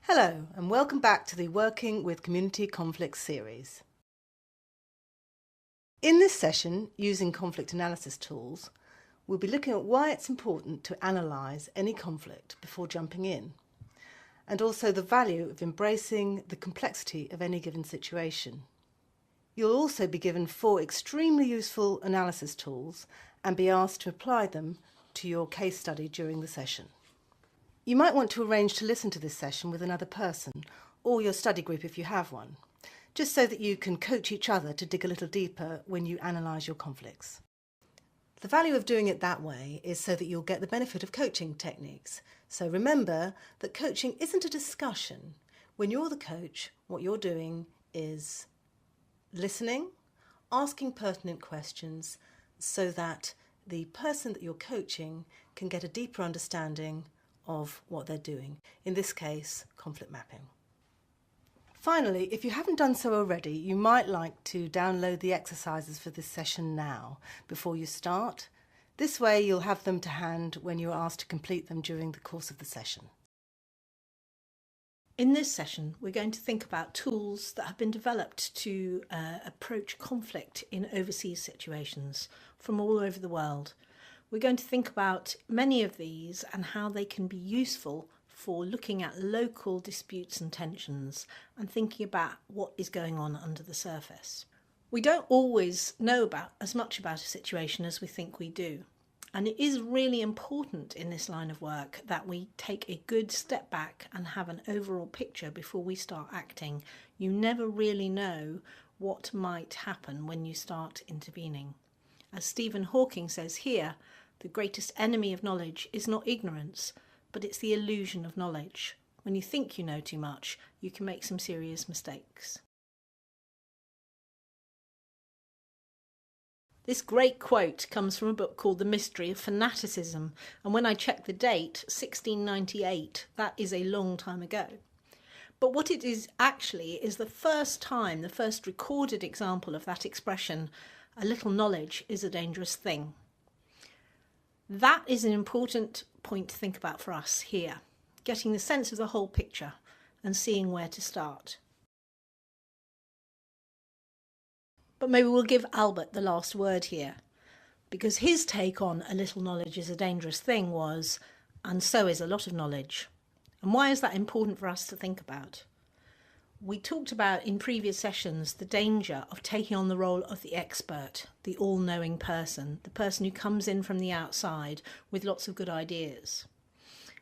Hello and welcome back to the Working with Community Conflicts series. In this session, using conflict analysis tools, we'll be looking at why it's important to analyse any conflict before jumping in, and also the value of embracing the complexity of any given situation. You'll also be given 4 extremely useful analysis tools and be asked to apply them to your case study during the session. You might want to arrange to listen to this session with another person, or your study group if you have one, just so that you can coach each other to dig a little deeper when you analyse your conflicts. The value of doing it that way is so that you'll get the benefit of coaching techniques. So remember that coaching isn't a discussion. When you're the coach, what you're doing is listening, asking pertinent questions so that the person that you're coaching can get a deeper understanding of what they're doing, in this case, conflict mapping. Finally, if you haven't done so already, you might like to download the exercises for this session now, before you start. This way you'll have them to hand when you're asked to complete them during the course of the session. In this session, we're going to think about tools that have been developed to approach conflict in overseas situations from all over the world. We're going to think about many of these and how they can be useful for looking at local disputes and tensions and thinking about what is going on under the surface. We don't always know as much about a situation as we think we do. And it is really important in this line of work that we take a good step back and have an overall picture before we start acting. You never really know what might happen when you start intervening. As Stephen Hawking says here, the greatest enemy of knowledge is not ignorance, but it's the illusion of knowledge. When you think you know too much, you can make some serious mistakes. This great quote comes from a book called The Mystery of Fanaticism, and when I checked the date, 1698, that is a long time ago. But what it is actually is the first recorded example of that expression, a little knowledge is a dangerous thing. That is an important point to think about for us here, getting the sense of the whole picture and seeing where to start. But maybe we'll give Albert the last word here, because his take on a little knowledge is a dangerous thing was, and so is a lot of knowledge. And why is that important for us to think about? We talked about in previous sessions the danger of taking on the role of the expert, the all-knowing person, the person who comes in from the outside with lots of good ideas.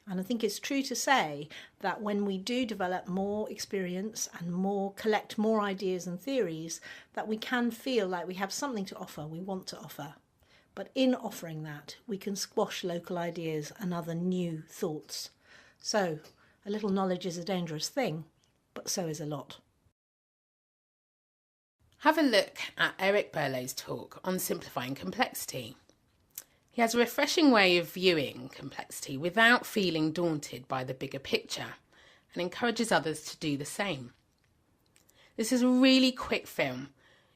And I think it's true to say that when we do develop more experience and collect more ideas and theories, that we can feel like we have something to offer, we want to offer. But in offering that, we can squash local ideas and other new thoughts. So, a little knowledge is a dangerous thing, but so is a lot. Have a look at Eric Berlow's talk on simplifying complexity. He has a refreshing way of viewing complexity without feeling daunted by the bigger picture and encourages others to do the same. This is a really quick film.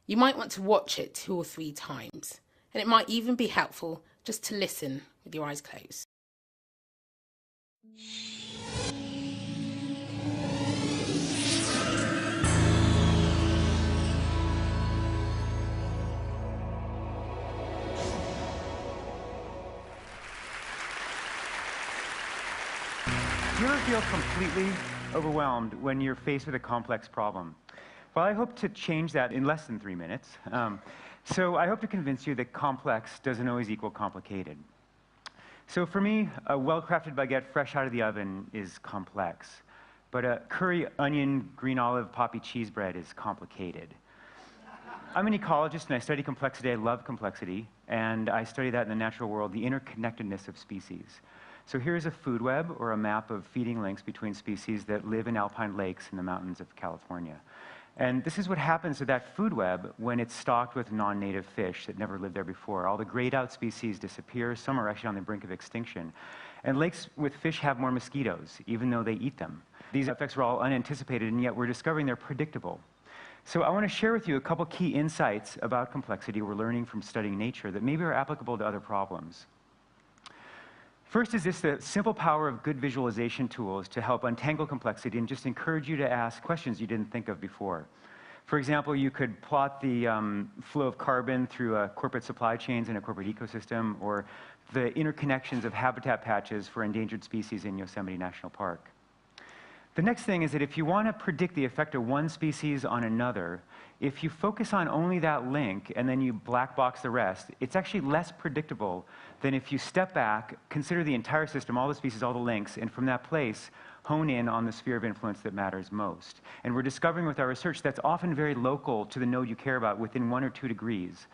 You might want to watch it 2 or 3 times, and it might even be helpful just to listen with your eyes closed. Do you ever feel completely overwhelmed when you're faced with a complex problem? Well, I hope to change that in less than 3 minutes. So I hope to convince you that complex doesn't always equal complicated. So for me, a well-crafted baguette fresh out of the oven is complex. But a curry, onion, green olive, poppy cheese bread is complicated. I'm an ecologist and I study complexity. I love complexity. And I study that in the natural world, the interconnectedness of species. So here's a food web, or a map of feeding links between species that live in alpine lakes in the mountains of California. And this is what happens to that food web when it's stocked with non-native fish that never lived there before. All the grayed out species disappear. Some are actually on the brink of extinction. And lakes with fish have more mosquitoes, even though they eat them. These effects are all unanticipated, and yet we're discovering they're predictable. So I want to share with you a couple key insights about complexity we're learning from studying nature that maybe are applicable to other problems. First is just the simple power of good visualization tools to help untangle complexity and just encourage you to ask questions you didn't think of before. For example, you could plot the flow of carbon through corporate supply chains in a corporate ecosystem, or the interconnections of habitat patches for endangered species in Yosemite National Park. The next thing is that if you want to predict the effect of one species on another, if you focus on only that link and then you black box the rest, it's actually less predictable than if you step back, consider the entire system, all the species, all the links, and from that place, hone in on the sphere of influence that matters most. And we're discovering with our research that's often very local to the node you care about, within 1 or 2 degrees.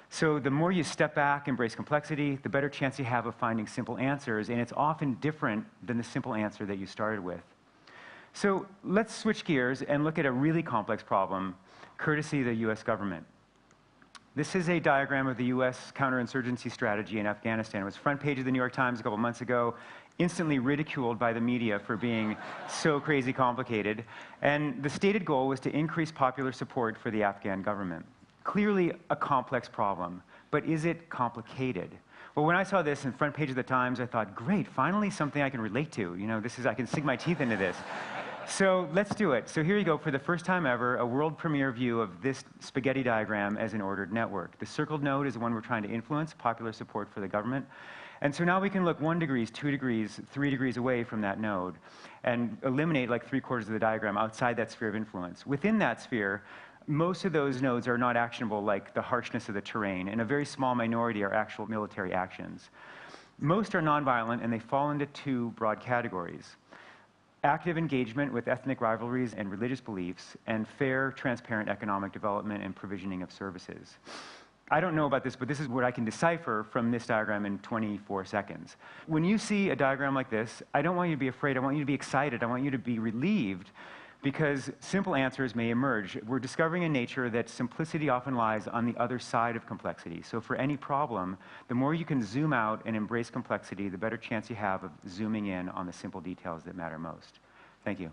So the more you step back, embrace complexity, the better chance you have of finding simple answers, and it's often different than the simple answer that you started with. So let's switch gears and look at a really complex problem, courtesy of the US government. This is a diagram of the US counterinsurgency strategy in Afghanistan. It was front page of the New York Times a couple months ago, instantly ridiculed by the media for being so crazy complicated. And the stated goal was to increase popular support for the Afghan government. Clearly a complex problem, but is it complicated? Well, when I saw this in front page of the Times, I thought, great, finally something I can relate to. You know, I can sink my teeth into this. So let's do it. So here you go, for the first time ever, a world premiere view of this spaghetti diagram as an ordered network. The circled node is the one we're trying to influence, popular support for the government. And so now we can look 1 degree, 2 degrees, 3 degrees away from that node and eliminate like 3/4 of the diagram outside that sphere of influence. Within that sphere, most of those nodes are not actionable, like the harshness of the terrain, and a very small minority are actual military actions. Most are nonviolent, and they fall into 2 broad categories: active engagement with ethnic rivalries and religious beliefs, and fair, transparent economic development and provisioning of services. I don't know about this, but this is what I can decipher from this diagram in 24 seconds. When you see a diagram like this, I don't want you to be afraid. I want you to be excited. I want you to be relieved, because simple answers may emerge. We're discovering in nature that simplicity often lies on the other side of complexity. So for any problem, the more you can zoom out and embrace complexity, the better chance you have of zooming in on the simple details that matter most. Thank you.